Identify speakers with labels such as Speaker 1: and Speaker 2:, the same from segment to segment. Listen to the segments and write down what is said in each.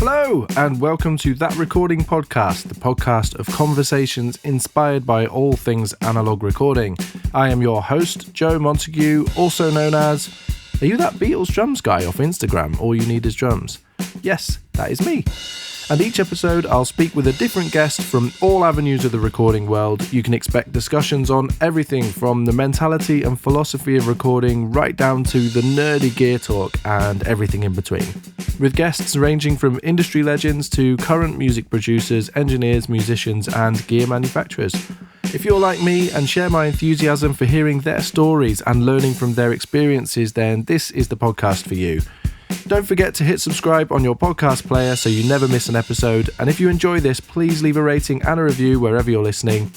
Speaker 1: Hello, and welcome to That Recording Podcast, the podcast of conversations inspired by all things analog recording. I am your host, Joe Montague, also known as... Are you that Beatles drums guy off Instagram? All you need is drums. Yes, that is me. And each episode, I'll speak with a different guest from all avenues of the recording world. You can expect discussions on everything from the mentality and philosophy of recording right down to the nerdy gear talk and everything in between. With guests ranging from industry legends to current music producers, engineers, musicians, and gear manufacturers. If you're like me and share my enthusiasm for hearing their stories and learning from their experiences, then this is the podcast for you. Don't forget to hit subscribe on your podcast player so you never miss an episode. And if you enjoy this, please leave a rating and a review wherever you're listening.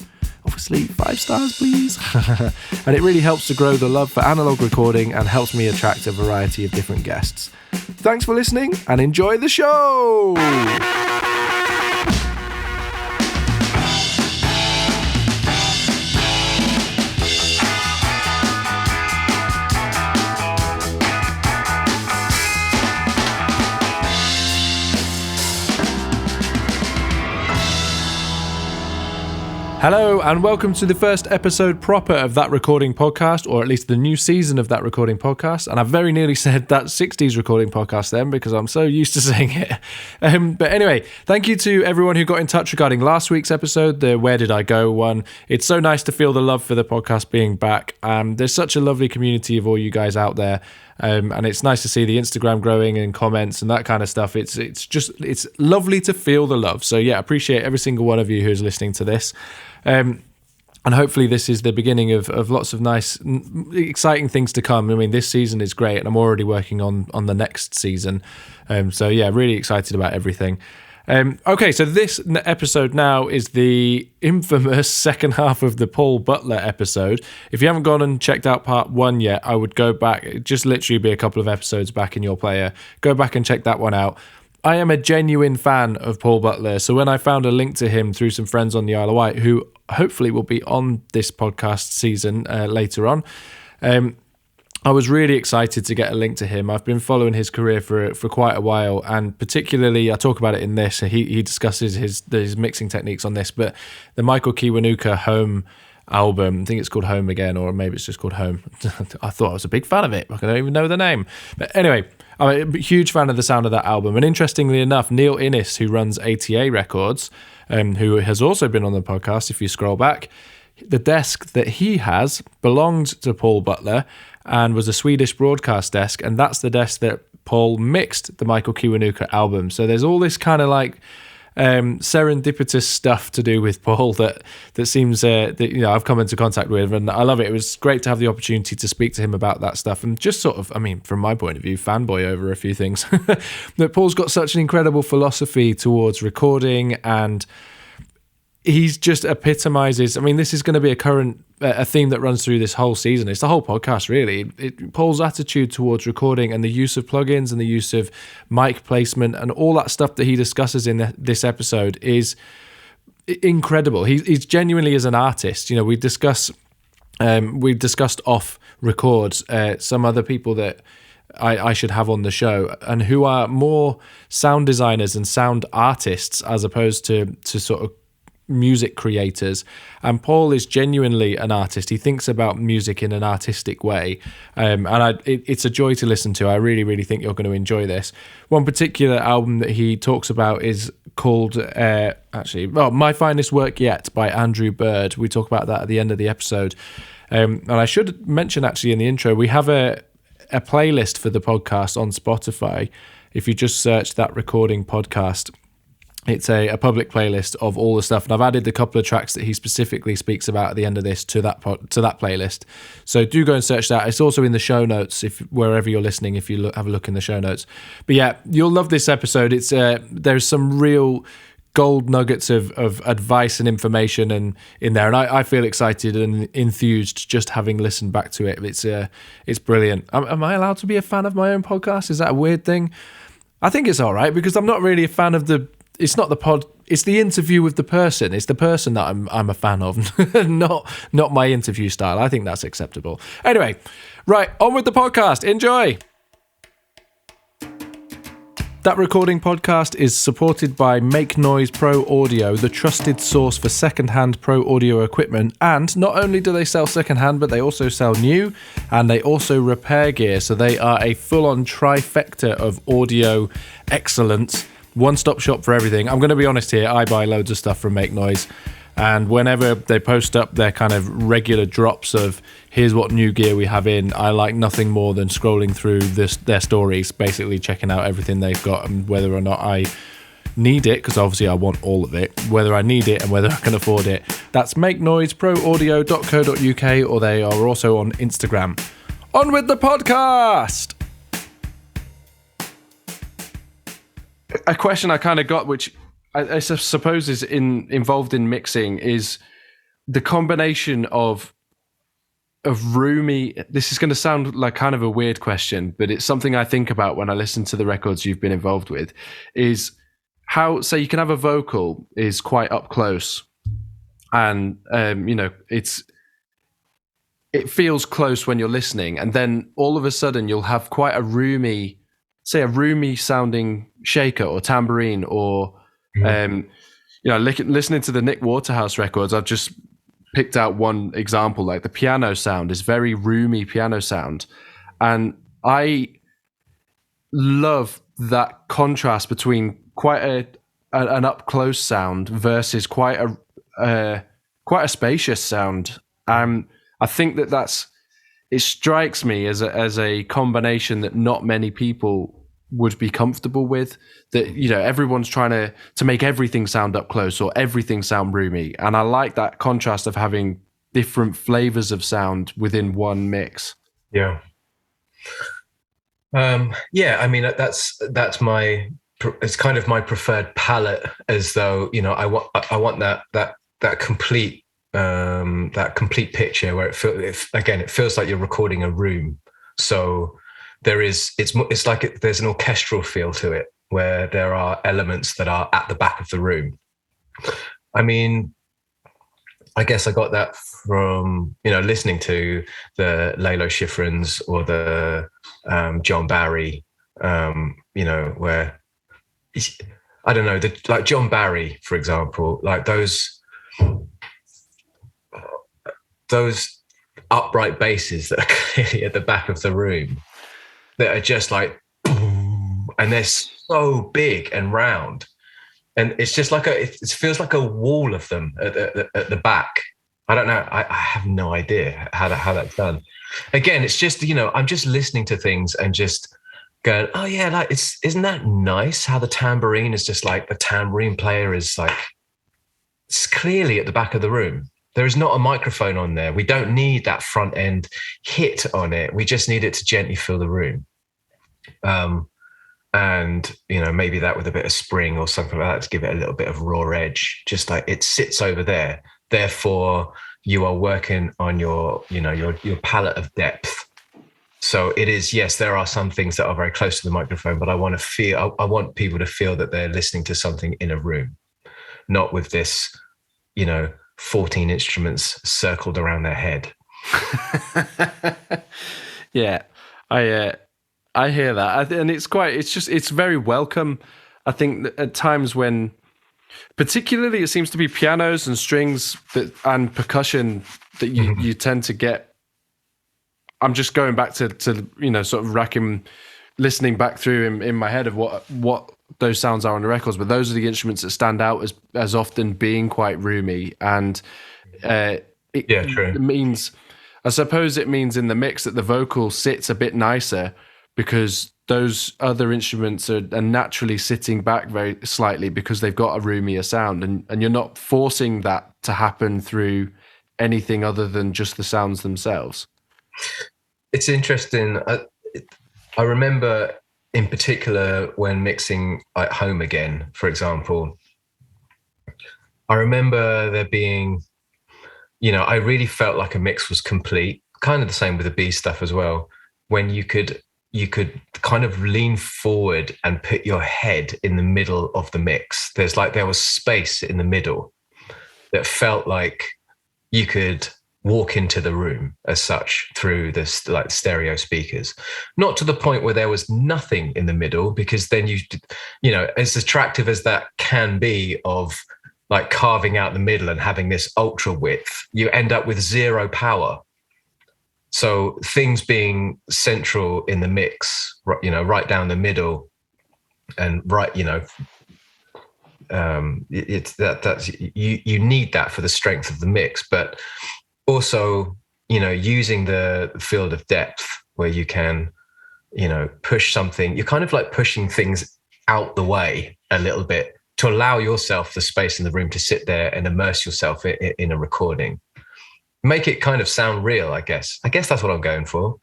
Speaker 1: Obviously, 5 stars, please. And it really helps to grow the love for analog recording and helps me attract a variety of different guests. Thanks for listening and enjoy the show! Hello and welcome to the first episode proper of That Recording Podcast, or at least the new season of That Recording Podcast. And I very nearly said That 60s Recording Podcast then because I'm so used to saying it. But anyway, thank you to everyone who got in touch regarding last week's episode, the Where Did I Go one. It's so nice to feel the love for the podcast being back. There's such a lovely community of all you guys out there. And it's nice to see the Instagram growing and comments and that kind of stuff. It's lovely to feel the love. So yeah, appreciate every single one of you who's listening to this. And hopefully this is the beginning of lots of nice, exciting things to come. I mean, this season is great and I'm already working on the next season. So yeah, really excited about everything. Okay, so this episode now is the infamous second half of the Paul Butler episode. If you haven't gone and checked out part 1 yet, I would go back. It'd just literally be a couple of episodes back in your player. Go back and check that one out. I am a genuine fan of Paul Butler, so when I found a link to him through some friends on the Isle of Wight, who hopefully will be on this podcast season later on, I was really excited to get a link to him. I've been following his career for quite a while, and particularly, I talk about it in this, he discusses his mixing techniques on this, but the Michael Kiwanuka Home album, I think it's called Home Again, or maybe it's just called Home. I thought I was a big fan of it, I don't even know the name. But anyway, I'm a huge fan of the sound of that album, and interestingly enough, Neil Innes, who runs ATA Records, who has also been on the podcast, if you scroll back, the desk that he has belonged to Paul Butler and was a Swedish broadcast desk, and that's the desk that Paul mixed the Michael Kiwanuka album. So there's all this kind of like serendipitous stuff to do with Paul that seems that I've come into contact with, and I love it. It was great to have the opportunity to speak to him about that stuff, and just sort of, I mean, from my point of view, fanboy over a few things. That Paul's got such an incredible philosophy towards recording, and he's just epitomizes. I mean, this is going to be a theme that runs through this whole season. It's the whole podcast, really. Paul's attitude towards recording and the use of plugins and the use of mic placement and all that stuff that he discusses in this episode is incredible. He's genuinely as an artist. We've discussed off records some other people that I should have on the show, and who are more sound designers and sound artists as opposed to sort of music creators. And Paul is genuinely an artist. He thinks about music in an artistic way, and it's a joy to listen to. I really, really think you're going to enjoy this. One particular album that he talks about is called My Finest Work Yet by Andrew Bird. We talk about that at the end of the episode, and I should mention actually in the intro, we have a playlist for the podcast on Spotify. If you just search That Recording Podcast, it's a public playlist of all the stuff, and I've added a couple of tracks that he specifically speaks about at the end of this to that playlist. So do go and search that. It's also in the show notes, if wherever you're listening, if you have a look in the show notes. But yeah, you'll love this episode. It's there's some real gold nuggets of advice and information in there, and I feel excited and enthused just having listened back to it. It's brilliant. Am I allowed to be a fan of my own podcast? Is that a weird thing? I think it's all right, because I'm not really a fan of it's not the pod, it's the interview with the person. It's the person that I'm a fan of, not my interview style. I think that's acceptable. Anyway, right, on with the podcast. Enjoy. That Recording Podcast is supported by Make Noise Pro Audio, the trusted source for second-hand pro audio equipment. And not only do they sell second-hand, but they also sell new, and they also repair gear. So they are a full-on trifecta of audio excellence. One-stop shop for everything. I'm going to be honest here, I buy loads of stuff from Make Noise. And whenever they post up their kind of regular drops of here's what new gear we have in, I like nothing more than scrolling through their stories, basically checking out everything they've got and whether or not I need it, because obviously I want all of it, whether I need it and whether I can afford it. That's makennoiseproaudio.co.uk, or they are also on Instagram. On with the podcast! A question I kind of got, which I suppose is involved in mixing, is the combination of roomy. This is going to sound like kind of a weird question, but it's something I think about when I listen to the records you've been involved with, is how, say, you can have a vocal is quite up close and it feels close when you're listening, and then all of a sudden you'll have quite a roomy sounding shaker or tambourine, or listening to the Nick Waterhouse records, I've just picked out one example. Like the piano sound is very roomy piano sound, and I love that contrast between quite an up close sound versus quite a spacious sound. I think it strikes me as a combination that not many people would be comfortable with, that everyone's trying to make everything sound up close or everything sound roomy, and I like that contrast of having different flavors of sound within one mix.
Speaker 2: I mean, that's my, it's kind of my preferred palette, as though I want that complete picture where it feels like you're recording a room. So it's like there's an orchestral feel to it, where there are elements that are at the back of the room. I mean, I guess I got that from listening to the Lalo Schifrin's or the John Barry, where I don't know, like John Barry, for example, like those upright basses that are clearly at the back of the room, that are just like, and they're so big and round, and it's just like it feels like a wall of them at the back. I don't know. I have no idea how that's done. Again, it's just I'm just listening to things and just going, oh yeah, like isn't that nice how the tambourine is just like, the tambourine player is like, it's clearly at the back of the room. There is not a microphone on there. We don't need that front end hit on it. We just need it to gently fill the room. And maybe that with a bit of spring or something like that to give it a little bit of raw edge, just like it sits over there. Therefore, you are working on your palette of depth. So it is, yes, there are some things that are very close to the microphone, but I want people to feel that they're listening to something in a room, not with this, 14 instruments circled around their head.
Speaker 1: Yeah, I hear that, and it's very welcome. I think that at times when, particularly, it seems to be pianos and strings and percussion that you tend to get. I'm just going back to sort of listening back through in my head of what those sounds are on the records, but those are the instruments that stand out as often being quite roomy, and
Speaker 2: true.
Speaker 1: It means, I suppose it means in the mix that the vocal sits a bit nicer, because those other instruments are naturally sitting back very slightly because they've got a roomier sound, and you're not forcing that to happen through anything other than just the sounds themselves.
Speaker 2: It's interesting. I remember in particular when mixing at home again, for example, I remember there being, I really felt like a mix was complete, kind of the same with the B stuff as well, when you could kind of lean forward and put your head in the middle of the mix. There was space in the middle that felt like you could walk into the room as such through this like stereo speakers, not to the point where there was nothing in the middle, because then you know, as attractive as that can be of like carving out the middle and having this ultra width, you end up with zero power. So things being central in the mix, you know, right down the middle and right, you know, it's that's you need that for the strength of the mix, but also, you know, using the field of depth where you can, you know, push something, you're kind of like pushing things out the way a little bit to allow yourself the space in the room to sit there and immerse yourself in a recording. Make it kind of sound real, I guess. I guess that's what I'm going for.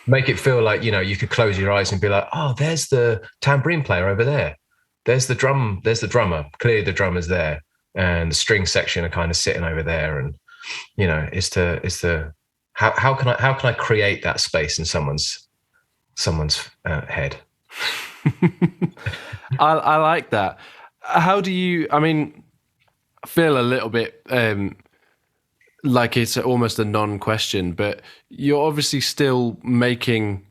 Speaker 2: Make it feel like, you know, you could close your eyes and be like, oh, there's the tambourine player over there. There's the drummer. Clearly the drummer's there. And the string section are kind of sitting over there. And, you know, how can I create that space in someone's head?
Speaker 1: I like that. How do you, I mean, feel a little bit like it's almost a non-question, but you're obviously still making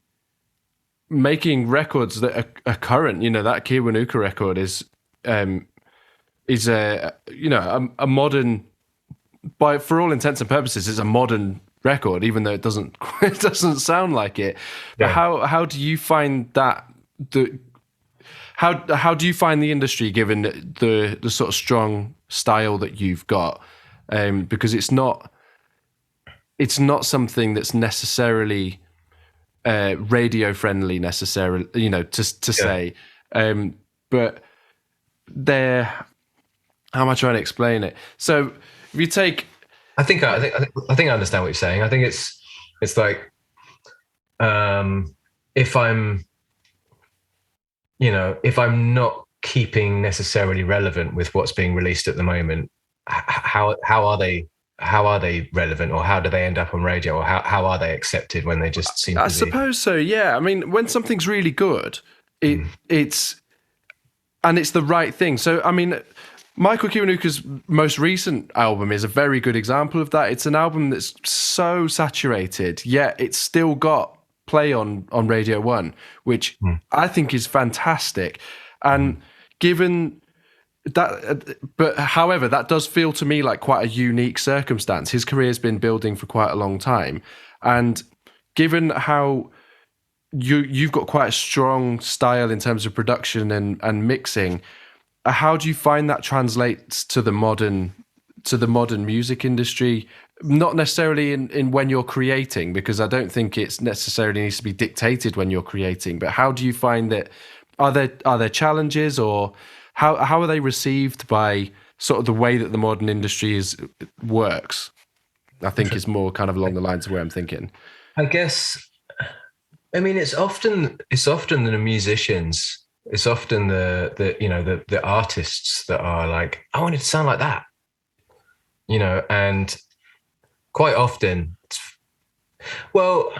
Speaker 1: records that are current. You know, that Kiwanuka record is a, you know, a modern, for all intents and purposes, it's a modern record, even though it doesn't sound like it. But
Speaker 2: Yeah.
Speaker 1: how do you find that how do you find the industry, given the sort of strong style that you've got? Because it's not something that's necessarily radio friendly, necessarily, you know, to say. But how am I trying to explain it? So if you take,
Speaker 2: I think I understand what you're saying. I think it's like, if I'm, you know, if I'm not keeping necessarily relevant with what's being released at the moment, how are they relevant, or how do they end up on radio, or how are they accepted when they just seem to be?
Speaker 1: I suppose so, yeah. I mean, when something's really good, it's the right thing. So, I mean, Michael Kiwanuka's most recent album is a very good example of that. It's an album that's so saturated, yet it's still got play on Radio 1, which I think is fantastic. And given that, but however, that does feel to me like quite a unique circumstance. His career's been building for quite a long time. And given how you've got quite a strong style in terms of production and mixing, how do you find that translates to the modern music industry? Not necessarily in when you're creating, because I don't think it's necessarily needs to be dictated when you're creating, but how do you find that? Are there challenges, or how are they received by sort of the way that the modern industry works? I think is more kind of along the lines of where I'm thinking.
Speaker 2: I guess, I mean, it's often the musicians, it's often the artists that are like, I want it to sound like that, you know, and quite often, well,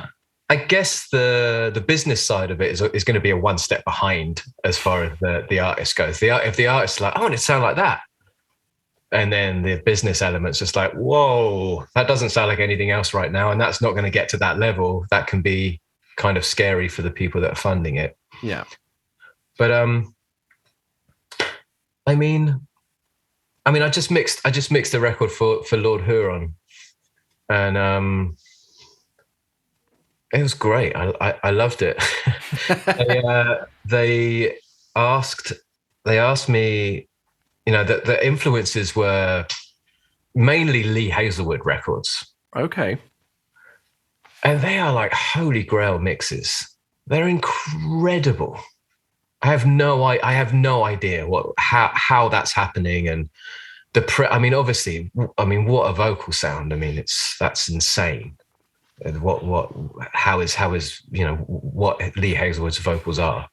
Speaker 2: I guess the business side of it is going to be a one step behind as far as the artist goes. If the artist's like, I want it to sound like that, and then the business element's just like, whoa, that doesn't sound like anything else right now, and that's not going to get to that level. That can be kind of scary for the people that are funding it.
Speaker 1: Yeah.
Speaker 2: But I mean, I just mixed the record for Lord Huron, and it was great. I loved it. They asked me, you know, the influences were mainly Lee Hazelwood records.
Speaker 1: Okay.
Speaker 2: And they are like holy grail mixes. They're incredible. I have no idea how that's happening, and obviously, what a vocal sound. I mean, that's insane. How is you know what Lee Hazelwood's vocals are.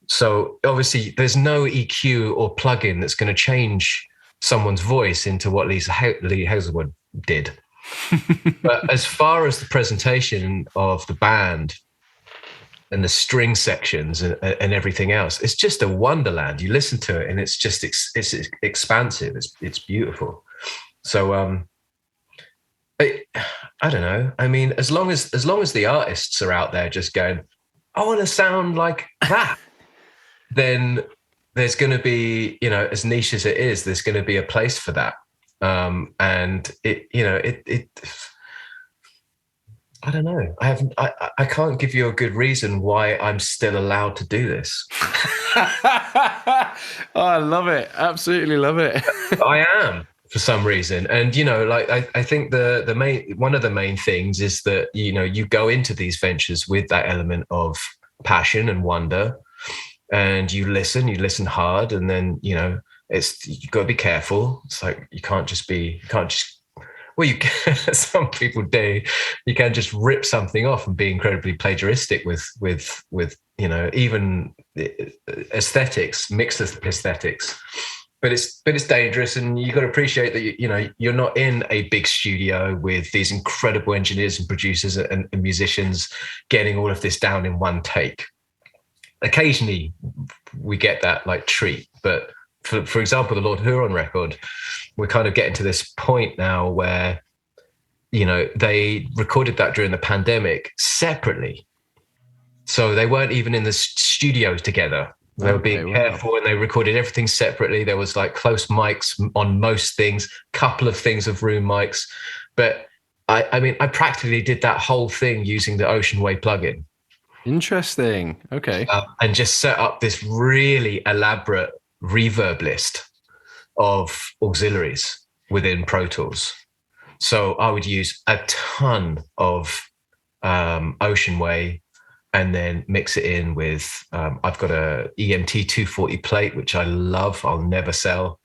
Speaker 2: So obviously, there's no EQ or plugin that's going to change someone's voice into what Lee Hazelwood did. But as far as the presentation of the band and the string sections and everything else, it's just a wonderland. You listen to it and it's just it's expansive. It's beautiful. So I don't know. I mean, as long as the artists are out there just going, I want to sound like that, then there's going to be, as niche as it is, there's going to be a place for that. And it I don't know. I can't give you a good reason why I'm still allowed to do this.
Speaker 1: Oh, I love it. Absolutely love it.
Speaker 2: I am, for some reason. And, I think one of the main things is that, you go into these ventures with that element of passion and wonder, and you listen hard. And then, you got to be careful. It's like, you can't just, well, you can, some people do. You can just rip something off and be incredibly plagiaristic with even aesthetics, mixed aesthetics. But it's dangerous, and you got to appreciate that you're not in a big studio with these incredible engineers and producers and musicians getting all of this down in one take. Occasionally, we get that like treat, but for example, the Lord Huron record, we're kind of getting to this point now where, they recorded that during the pandemic separately. So they weren't even in the studios together. They were being careful, and they recorded everything separately. There was like close mics on most things, couple of things of room mics. But I mean, I practically did that whole thing using the Ocean Way plugin.
Speaker 1: Interesting. Okay.
Speaker 2: And just set up this really elaborate reverb list of auxiliaries within Pro Tools. So I would use a ton of Ocean Way, and then mix it in with, I've got a EMT 240 plate, which I love. I'll never sell.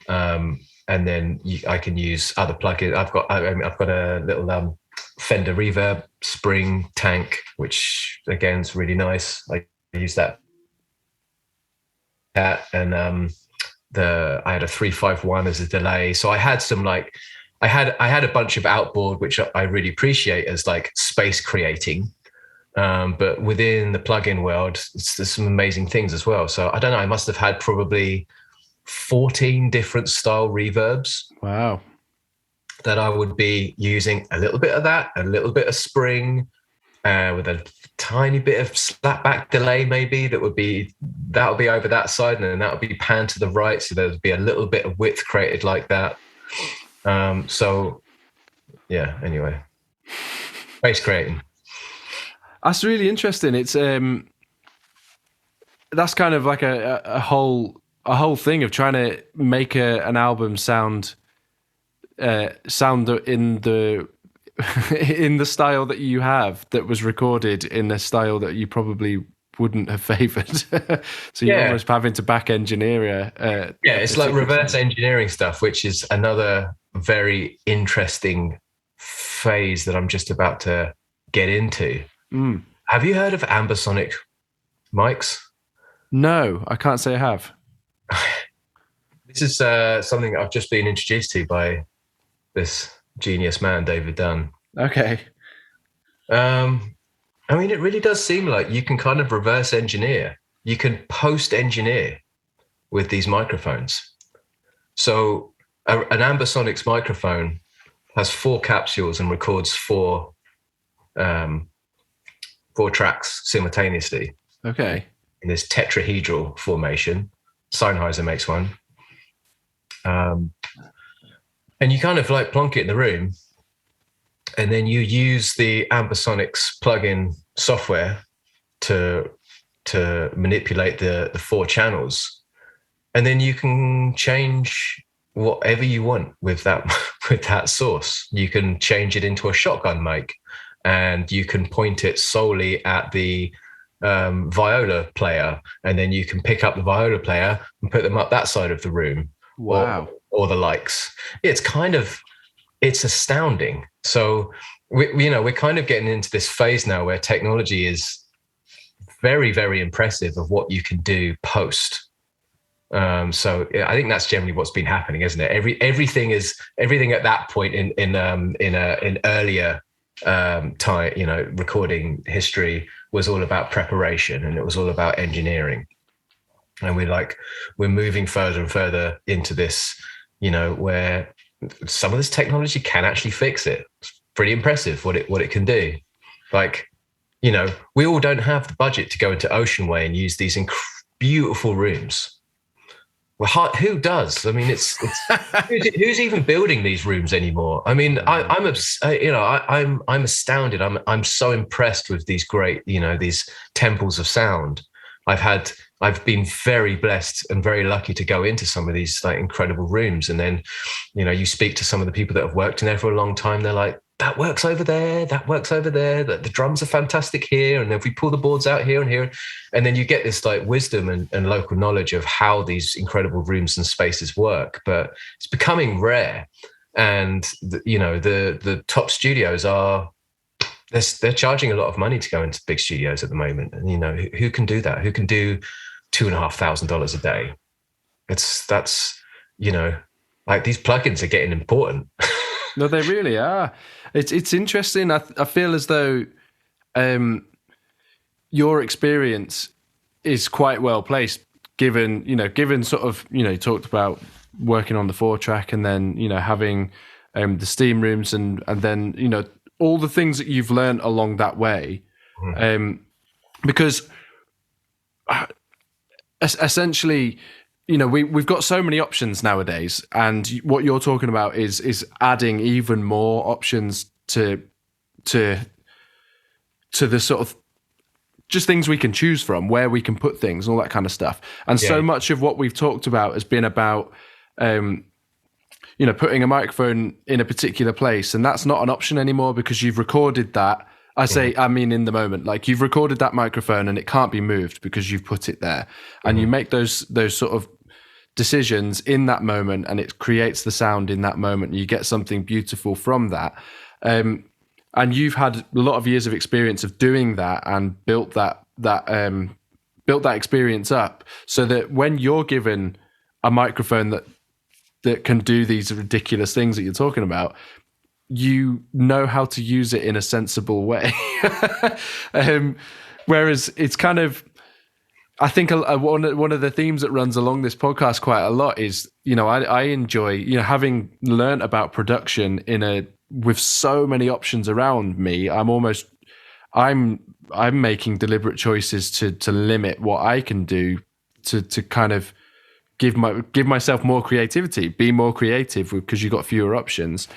Speaker 2: And then I can use other plugins. I've got a little Fender Reverb Spring Tank, which again is really nice. I use that. And I had a 351 as a delay. So I had some I had a bunch of outboard, which I really appreciate as like space creating. But within the plugin world, there's some amazing things as well. So I don't know, I must have had probably 14 different style reverbs.
Speaker 1: Wow.
Speaker 2: That I would be using a little bit of that, a little bit of spring, with a tiny bit of slapback delay, maybe that'll be over that side, and then that would be panned to the right. So there'd be a little bit of width created like that. So yeah, anyway, space creating.
Speaker 1: That's really interesting. It's that's kind of like a whole thing of trying to make an album sound in the in the style that you have, that was recorded in a style that you probably wouldn't have favored. So you're almost having to back engineer
Speaker 2: it's like reverse engineering stuff, which is another very interesting phase that I'm just about to get into. Have you heard of ambisonic mics?
Speaker 1: No, I can't say I have.
Speaker 2: This is something I've just been introduced to by this genius man, David Dunn.
Speaker 1: Okay.
Speaker 2: I mean, it really does seem like you can kind of reverse engineer. You can post engineer with these microphones. So an ambisonics microphone has 4 capsules and records 4 tracks simultaneously.
Speaker 1: Okay.
Speaker 2: In this tetrahedral formation. Sennheiser makes one. And you kind of like plonk it in the room, and then you use the ambisonics plugin software to manipulate the 4 channels, and then you can change whatever you want with that source. You can change it into a shotgun mic, and you can point it solely at the viola player, and then you can pick up the viola player and put them up that side of the room.
Speaker 1: Wow.
Speaker 2: Or the likes. It's astounding. So we're kind of getting into this phase now where technology is very, very impressive of what you can do post. So I think that's generally what's been happening, isn't it? Everything at that point in earlier time, recording history was all about preparation, and it was all about engineering. And we're moving further and further into this, where some of this technology can actually fix it. It's pretty impressive what it can do. Like, you know, we all don't have the budget to go into Ocean Way and use these beautiful rooms. Well, who does? I mean, it's who's even building these rooms anymore? I mean, I'm astounded. I'm so impressed with these great, you know, these temples of sound. I've been very blessed and very lucky to go into some of these like incredible rooms, and then, you know, you speak to some of the people that have worked in there for a long time. They're like, that works over there, that works over there, the drums are fantastic here, and if we pull the boards out here and here, and then you get this like wisdom and local knowledge of how these incredible rooms and spaces work. But it's becoming rare, and the top studios they're charging a lot of money to go into big studios at the moment, and you know, who can do that? Who can do $2,500 a day? That's you know, like, these plugins are getting important.
Speaker 1: No, they really are. It's interesting. I feel as though your experience is quite well placed, given sort of, you know, you talked about working on the 4-track and then, you know, having the steam rooms and then, you know, all the things that you've learned along that way. Because essentially, you know, we've got so many options nowadays, and what you're talking about is adding even more options to the sort of just things we can choose from, where we can put things, all that kind of stuff. And so much of what we've talked about has been about, you know, putting a microphone in a particular place, and that's not an option anymore because you've recorded that. I mean, in the moment, like, you've recorded that microphone and it can't be moved because you've put it there, and you make those sort of decisions in that moment, and it creates the sound in that moment. You get something beautiful from that. And you've had a lot of years of experience of doing that and built that experience up, so that when you're given a microphone that can do these ridiculous things that you're talking about, you know how to use it in a sensible way. Whereas it's kind of, I think one of the themes that runs along this podcast quite a lot is, you know, I enjoy, you know, having learned about production with so many options around me, I'm making deliberate choices to limit what I can do to kind of give myself more creativity, be more creative, because you've got fewer options.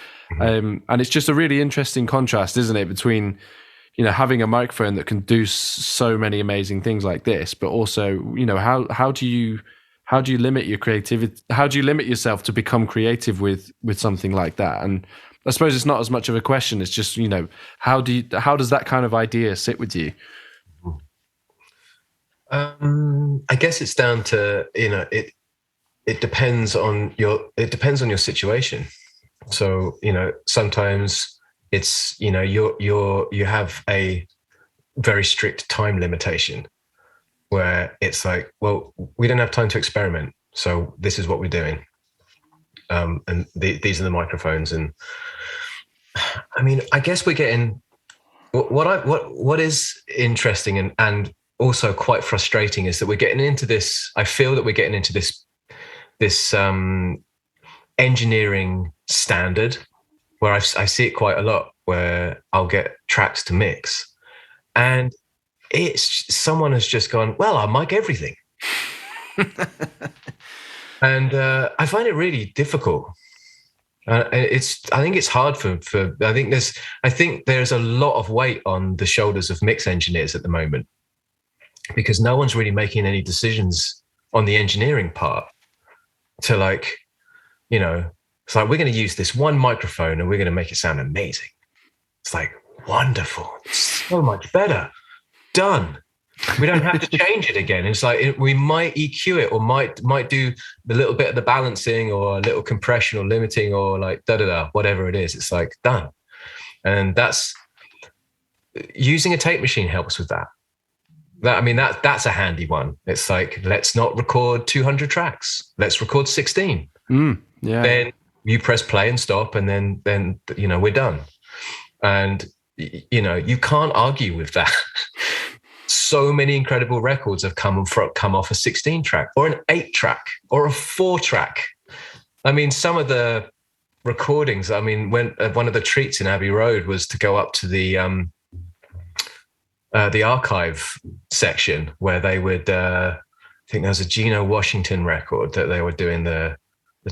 Speaker 1: And it's just a really interesting contrast, isn't it, between, you know, having a microphone that can do so many amazing things like this, but also, you know, how do you limit your creativity? How do you limit yourself to become creative with something like that? And I suppose it's not as much of a question. It's just, you know, how does that kind of idea sit with you?
Speaker 2: I guess it's down to, you know, it depends on your situation. So, you know, sometimes it's, you know, you have a very strict time limitation where it's like, well, we don't have time to experiment, so this is what we're doing. And these are the microphones. And I mean, I guess we're getting what is interesting and also quite frustrating is that we're getting into this. I feel that we're getting into this engineering standard where I see it quite a lot, where I'll get tracks to mix and someone has just gone, well, I'll mic everything. And I find it really difficult. I think it's hard for I think there's a lot of weight on the shoulders of mix engineers at the moment, because no one's really making any decisions on the engineering part to, like, you know, it's like, we're going to use this one microphone and we're going to make it sound amazing. It's like, wonderful. It's so much better. Done. We don't have to change it again. It's like, we might EQ it, or might do a little bit of the balancing, or a little compression or limiting, or like whatever it is. It's like, done. And that's using a tape machine helps with that. That's a handy one. It's like, let's not record 200 tracks. Let's record 16. Then you press play and stop, and then you know, we're done. And you know, you can't argue with that. So many incredible records have come off a 16-track or an 8-track or a 4-track. I mean, some of the recordings. I mean, when one of the treats in Abbey Road was to go up to the archive section where they would, I think there was a Geno Washington record that they were doing the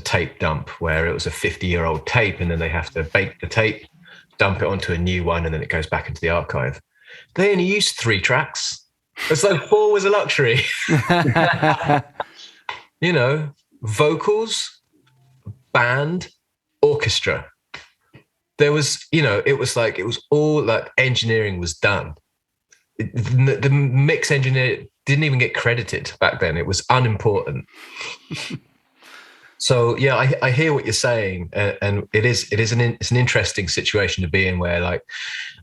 Speaker 2: tape dump, where it was a 50-year-old tape, and then they have to bake the tape, dump it onto a new one, and then it goes back into the archive. They only used 3 tracks. It's like 4 was a luxury. You know, vocals, band, orchestra. There was, you know, it was all like engineering was done. The mix engineer didn't even get credited back then. It was unimportant. So yeah, I hear what you're saying, and it's an interesting situation to be in, where like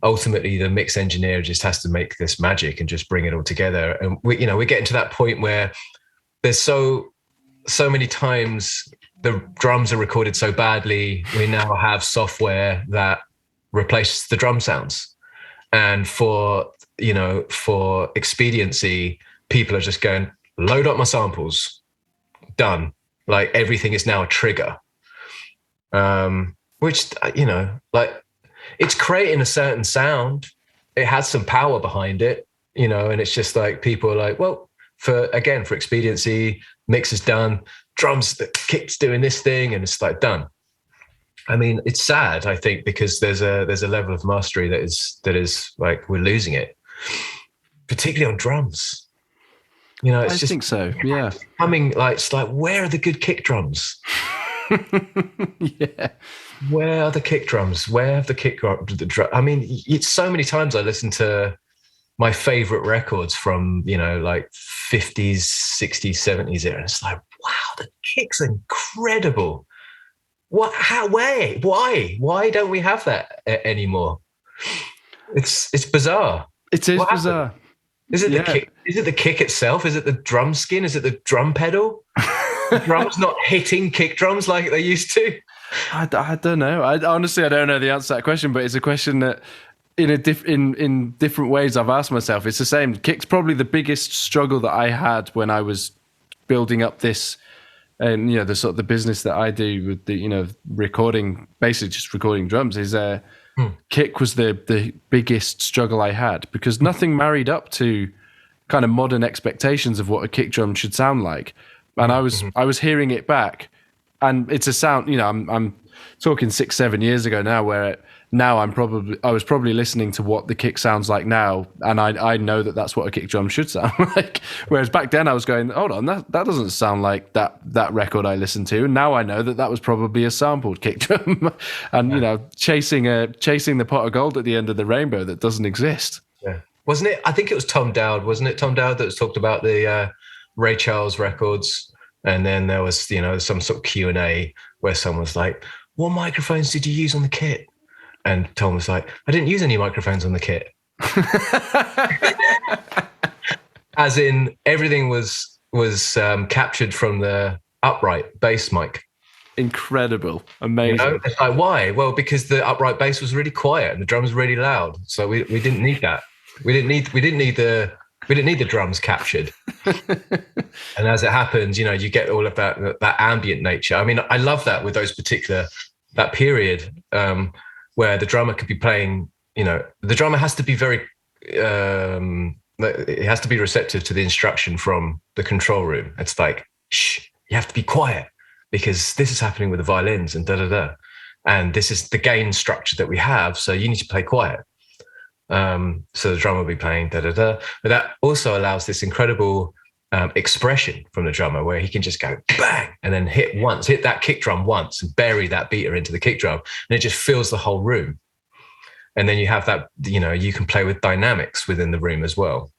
Speaker 2: ultimately the mix engineer just has to make this magic and just bring it all together. And we're getting to that point where there's so many times the drums are recorded so badly. We now have software that replaces the drum sounds, and for expediency, people are just going, load up my samples, done. Like everything is now a trigger, which, like it's creating a certain sound. It has some power behind it, and it's just like people are like, well, for expediency, mix is done, drums, the kick's doing this thing, and it's like done. I mean, it's sad, I think, because there's a level of mastery that is like we're losing it, particularly on drums. I
Speaker 1: think so. Yeah.
Speaker 2: It's like, where are the good kick drums?
Speaker 1: Yeah.
Speaker 2: Where are the kick drums? Where have the kick drums? I mean, it's so many times I listen to my favorite records from, like 50s, 60s, 70s era. It's like, wow, the kick's incredible. What? How? Where? Why? Why don't we have that anymore? It's bizarre.
Speaker 1: It is bizarre.
Speaker 2: Is it the kick? Is it the kick itself? Is it the drum skin? Is it the drum pedal? The drums not hitting kick drums like they used to?
Speaker 1: I don't know. I honestly don't know the answer to that question, but it's a question that in different ways I've asked myself. It's the same. Kick's probably the biggest struggle that I had when I was building up this, and the sort of the business that I do with the recording, basically just recording drums, is kick was the biggest struggle I had, because nothing married up to kind of modern expectations of what a kick drum should sound like. And I was hearing it back, and it's a sound, I'm talking 6-7 years ago now, where now I was probably listening to what the kick sounds like now, and I know that that's what a kick drum should sound like. Whereas back then I was going, hold on, that doesn't sound like that record I listened to. And now I know that was probably a sampled kick drum, and chasing the pot of gold at the end of the rainbow that doesn't exist.
Speaker 2: Yeah, wasn't it? I think it was Tom Dowd, wasn't it? Tom Dowd that was talked about the Ray Charles records, and then there was some sort of Q&A where someone was like, "What microphones did you use on the kit?" And Tom was like, "I didn't use any microphones on the kit." As in, everything was captured from the upright bass mic.
Speaker 1: Incredible. Amazing.
Speaker 2: It's like, why? Well, because the upright bass was really quiet and the drums were really loud. So we didn't need that. We didn't need the drums captured. And as it happens, you get all of that ambient nature. I mean, I love that with those that period, where the drummer could be playing, the drummer has to be very, it has to be receptive to the instruction from the control room. It's like, shh, you have to be quiet, because this is happening with the violins and da-da-da. And this is the gain structure that we have, so you need to play quiet. So the drummer will be playing da-da-da. But that also allows this incredible expression from the drummer, where he can just go bang and then hit that kick drum once and bury that beater into the kick drum, and it just fills the whole room. And then you have that, you can play with dynamics within the room as well.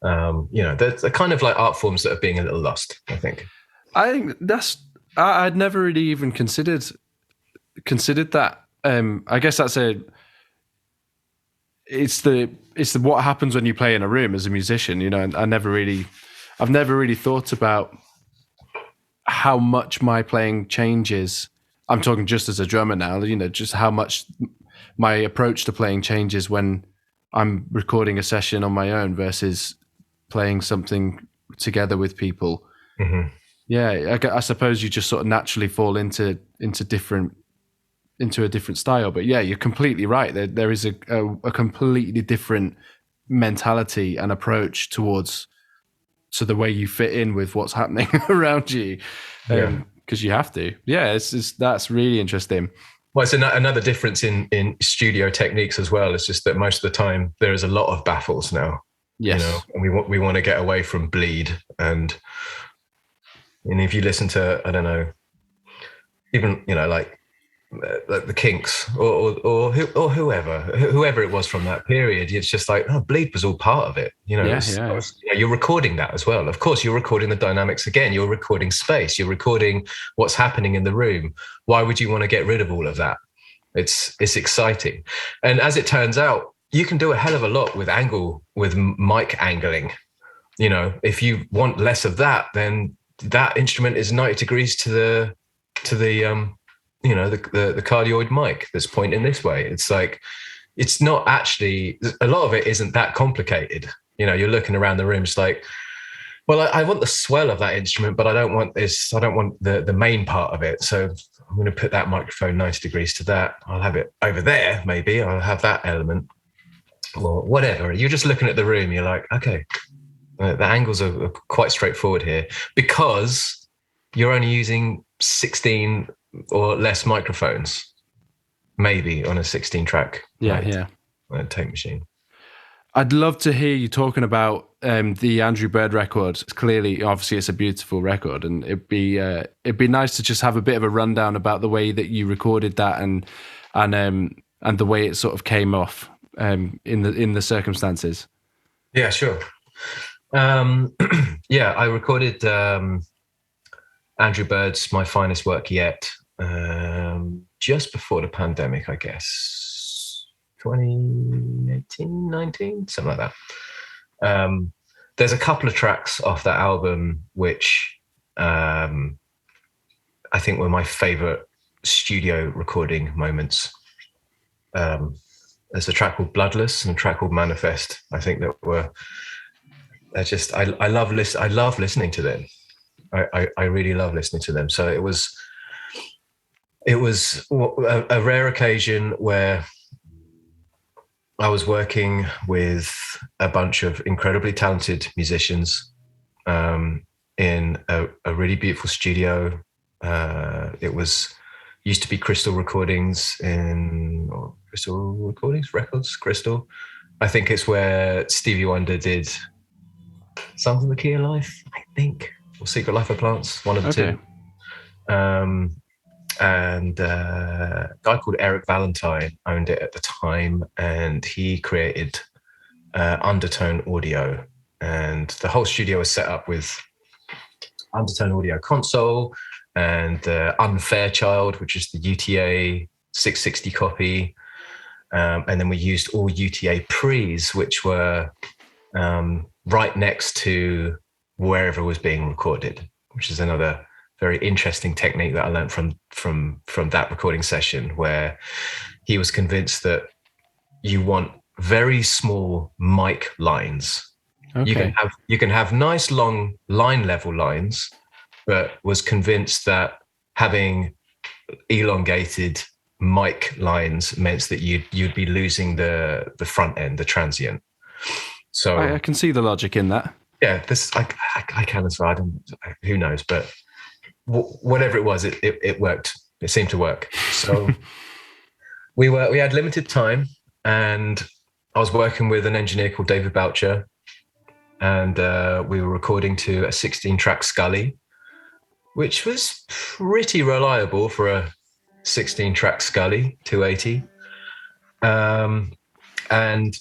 Speaker 2: There's a kind of like art forms that are being a little lost, I think.
Speaker 1: I think I'd never really even considered that. I guess it's the what happens when you play in a room as a musician. I've never really thought about how much my playing changes. I'm talking just as a drummer now, just how much my approach to playing changes when I'm recording a session on my own versus playing something together with people. Yeah, I suppose you just sort of naturally fall into a different style. But yeah, you're completely right. There is a completely different mentality and approach towards to the way you fit in with what's happening around you, because you have to. Yeah, that's really interesting.
Speaker 2: Well, it's another difference in studio techniques as well. It's just that most of the time there is a lot of baffles now.
Speaker 1: Yes.
Speaker 2: And we want to get away from bleed. And if you listen to, I don't know, even like the Kinks or whoever it was from that period, it's just like, bleed was all part of it. You're recording that as well. Of course, you're recording the dynamics again. You're recording space. You're recording what's happening in the room. Why would you want to get rid of all of that? It's exciting, and as it turns out, you can do a hell of a lot with mic angling. If you want less of that, then that instrument is 90 degrees to the the cardioid mic that's pointing this way. It's like, it's not actually, a lot of it isn't that complicated. You're looking around the room, it's like, well, I want the swell of that instrument, but I don't want this. I don't want the main part of it. So I'm going to put that microphone 90 degrees to that. I'll have it over there. Maybe I'll have that element or whatever. You're just looking at the room. You're like, okay, the angles are quite straightforward here because you're only using 16 or less microphones, maybe on a 16 track. Tape machine.
Speaker 1: I'd love to hear you talking about the Andrew Bird record. Clearly, obviously, it's a beautiful record, and it'd be nice to just have a bit of a rundown about the way that you recorded that and the way it sort of came off in the circumstances.
Speaker 2: Yeah, sure. I recorded Andrew Bird's "My Finest Work Yet" just before the pandemic, I guess. 2018, 19, something like that. There's a couple of tracks off that album which I think were my favorite studio recording moments. There's a track called Bloodless and a track called Manifest. I think I love listening to them. I really love listening to them. So it was a rare occasion where I was working with a bunch of incredibly talented musicians in a really beautiful studio. It used to be Crystal Recordings Crystal. I think it's where Stevie Wonder did Songs of the Key of Life, I think, or Secret Life of Plants, one of the two. And a guy called Eric Valentine owned it at the time, and he created Undertone Audio, and the whole studio was set up with Undertone Audio console and Unfairchild, which is the UTA 660 copy, and then we used all UTA pre's, which were right next to wherever was being recorded, which is another very interesting technique that I learned from that recording session, where he was convinced that you want very small mic lines. Okay. You can have nice long line level lines, but was convinced that having elongated mic lines meant that you'd be losing the front end, the transient. So
Speaker 1: I can see the logic in that.
Speaker 2: Yeah, I can as well. Who knows, but whatever it was, it worked. It seemed to work. So we had limited time, and I was working with an engineer called David Boucher, and we were recording to a 16-track Scully, which was pretty reliable for a 16-track Scully 280. And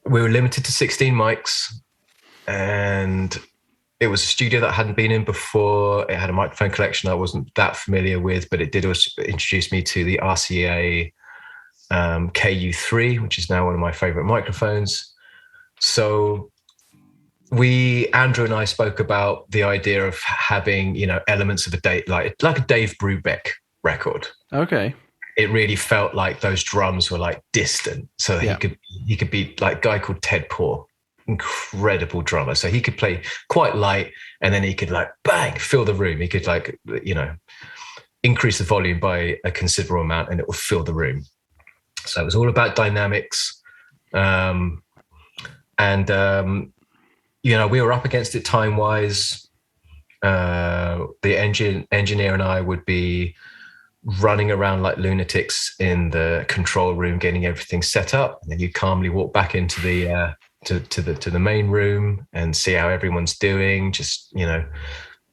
Speaker 2: we were limited to 16 mics, and it was a studio that I hadn't been in before. It had a microphone collection I wasn't that familiar with, but it did introduce me to the RCA KU3, which is now one of my favorite microphones. So Andrew and I spoke about the idea of having, elements of like a Dave Brubeck record.
Speaker 1: Okay.
Speaker 2: It really felt like those drums were like distant. So he could be like a guy called Ted Poor. incredible drummer. So he could play quite light, and then he could like bang, fill the room. He could like, increase the volume by a considerable amount and it will fill the room. So it was all about dynamics. We were up against it time-wise. The engineer and I would be running around like lunatics in the control room, getting everything set up, and then you calmly walk back into the to the main room and see how everyone's doing. Just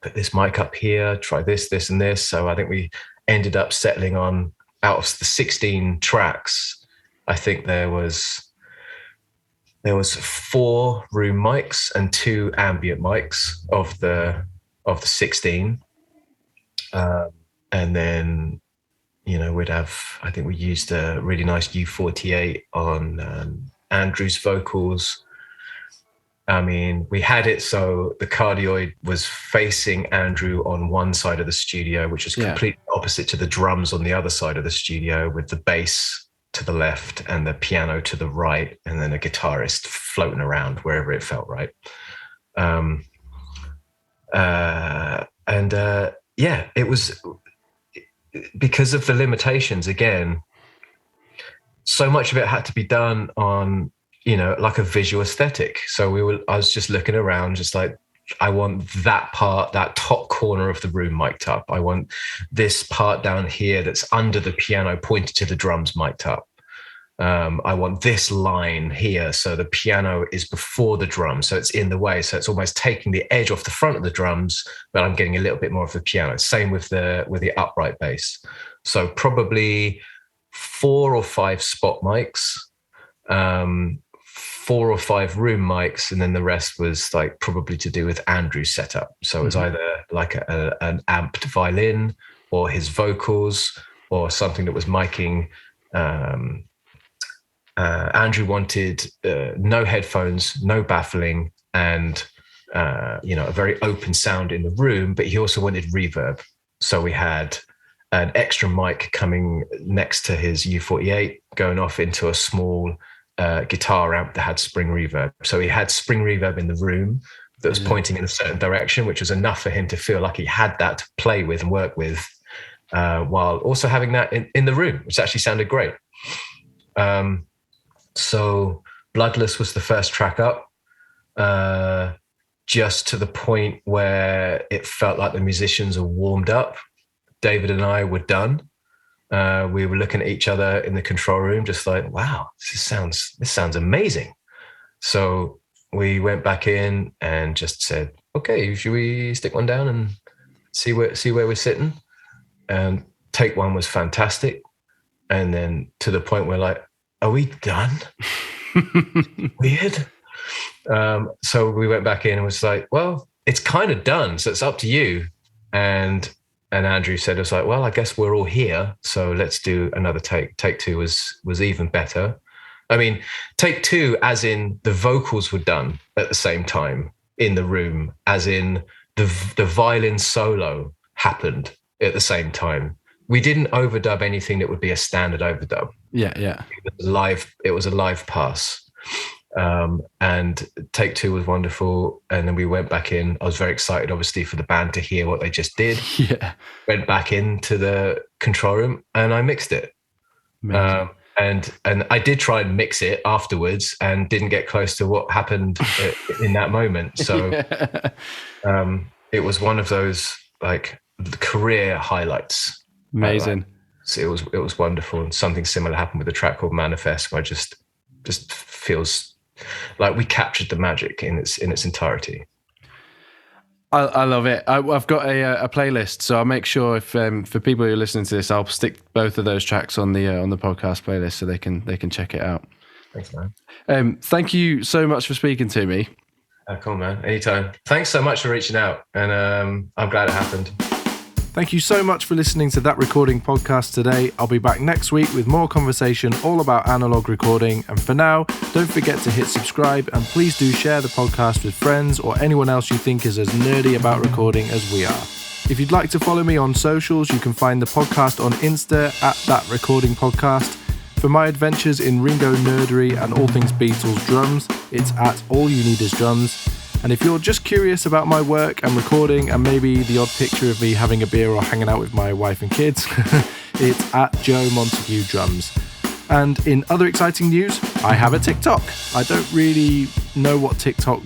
Speaker 2: put this mic up here, try this, and this. So I think we ended up settling on, out of the 16 tracks, I think there was 4 room mics and 2 ambient mics of the 16. And then, we'd have, I think we used a really nice U48 on Andrew's vocals. I mean, we had it so the cardioid was facing Andrew on one side of the studio, which was completely opposite to the drums on the other side of the studio, with the bass to the left and the piano to the right, and then a guitarist floating around wherever it felt right. It was because of the limitations again. So much of it had to be done on, like a visual aesthetic. So I was just looking around, just like, I want that part, that top corner of the room mic'd up. I want this part down here that's under the piano pointed to the drums mic'd up. I want this line here, so the piano is before the drums, so it's in the way, so it's almost taking the edge off the front of the drums, but I'm getting a little bit more of the piano. Same with the upright bass. So probably 4 or 5 spot mics, 4 or 5 room mics, and then the rest was like probably to do with Andrew's setup. So it was either like an amped violin or his vocals or something that was miking. Andrew wanted no headphones, no baffling, and a very open sound in the room, but he also wanted reverb. So we had an extra mic coming next to his U48 going off into a small guitar amp that had spring reverb. So he had spring reverb in the room that was pointing in a certain direction, which was enough for him to feel like he had that to play with and work with, while also having that in the room, which actually sounded great. So Bloodless was the first track up, just to the point where it felt like the musicians are warmed up. David and I were done. We were looking at each other in the control room, just like, wow, this sounds amazing. So we went back in and just said, okay, should we stick one down and see where we're sitting? And take one was fantastic. And then to the point where like, are we done? Weird. So we went back in and was like, well, it's kind of done, so it's up to you. And Andrew said, it was like, well, I guess we're all here, so let's do another take. Take 2 was even better. I mean, take 2 as in the vocals were done at the same time in the room, as in the violin solo happened at the same time. We didn't overdub anything that would be a standard overdub.
Speaker 1: Yeah.
Speaker 2: It was a live pass. And take 2 was wonderful. And then we went back in. I was very excited, obviously, for the band to hear what they just did.
Speaker 1: Yeah.
Speaker 2: Went back into the control room and I mixed it. And I did try and mix it afterwards and didn't get close to what happened in that moment. So it was one of those like career highlights.
Speaker 1: Amazing.
Speaker 2: So it was wonderful. And something similar happened with a track called Manifest, where it just feels like we captured the magic in its entirety.
Speaker 1: I love it. I've got a playlist, so I'll make sure if for people who are listening to this, I'll stick both of those tracks on the podcast playlist so they can check it out.
Speaker 2: Thanks, man.
Speaker 1: Thank you so much for speaking to me.
Speaker 2: Cool, man. Anytime. Thanks so much for reaching out, and I'm glad it happened.
Speaker 1: Thank you so much for listening to That Recording Podcast today. I'll be back next week with more conversation all about analog recording. And for now, don't forget to hit subscribe, and please do share the podcast with friends or anyone else you think is as nerdy about recording as we are. If you'd like to follow me on socials, you can find the podcast on Insta at That Recording Podcast. For my adventures in Ringo nerdery and all things Beatles drums, It's at All You Need Is Drums. And if you're just curious about my work and recording and maybe the odd picture of me having a beer or hanging out with my wife and kids, it's at Joe Montague Drums. And in other exciting news, I have a TikTok. I don't really know what TikTok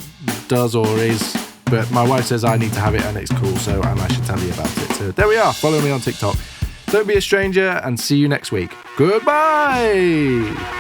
Speaker 1: does or is, but my wife says I need to have it and it's cool, and I should tell you about it. So there we are, follow me on TikTok. Don't be a stranger and see you next week. Goodbye!